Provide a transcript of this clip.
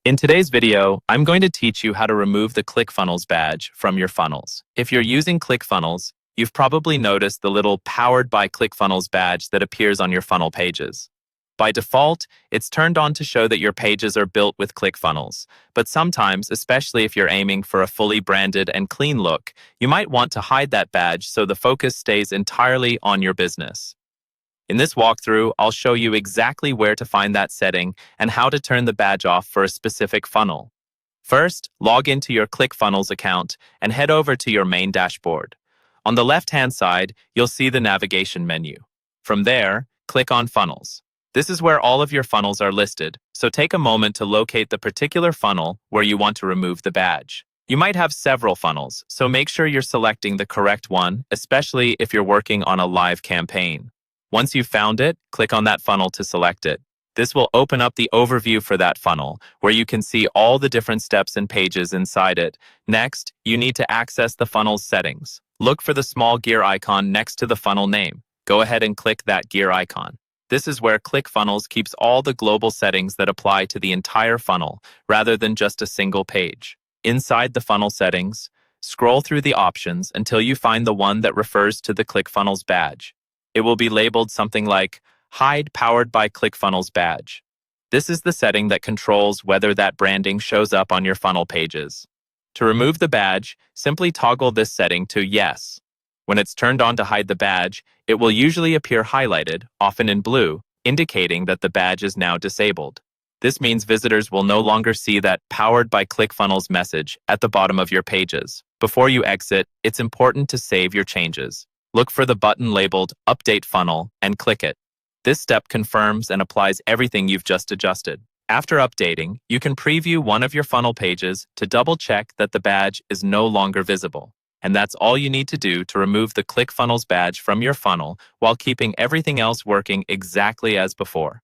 In today's video, I'm going to teach you how to remove the Clickfunnels badge from your funnels. If you're using Clickfunnels, you've probably noticed the little Powered by Clickfunnels badge that appears on your funnel pages. By default, it's turned on to show that your pages are built with Clickfunnels, but sometimes, especially if you're aiming for a fully branded and clean look, you might want to hide that badge so the focus stays entirely on your business. In this walkthrough, I'll show you exactly where to find that setting and how to turn the badge off for a specific funnel. First, log into your ClickFunnels account and head over to your main dashboard. On the left-hand side, you'll see the navigation menu. From there, click on Funnels. This is where all of your funnels are listed, so take a moment to locate the particular funnel where you want to remove the badge. You might have several funnels, so make sure you're selecting the correct one, especially if you're working on a live campaign. Once you've found it, click on that funnel to select it. This will open up the overview for that funnel, where you can see all the different steps and pages inside it. Next, you need to access the funnel's settings. Look for the small gear icon next to the funnel name. Go ahead and click that gear icon. This is where ClickFunnels keeps all the global settings that apply to the entire funnel, rather than just a single page. Inside the funnel settings, scroll through the options until you find the one that refers to the ClickFunnels badge. It will be labeled something like Hide Powered by ClickFunnels badge. This is the setting that controls whether that branding shows up on your funnel pages. To remove the badge, simply toggle this setting to Yes. When it's turned on to hide the badge, it will usually appear highlighted, often in blue, indicating that the badge is now disabled. This means visitors will no longer see that Powered by ClickFunnels message at the bottom of your pages. Before you exit, it's important to save your changes. Look for the button labeled Update Funnel and click it. This step confirms and applies everything you've just adjusted. After updating, you can preview one of your funnel pages to double-check that the badge is no longer visible. And that's all you need to do to remove the ClickFunnels badge from your funnel while keeping everything else working exactly as before.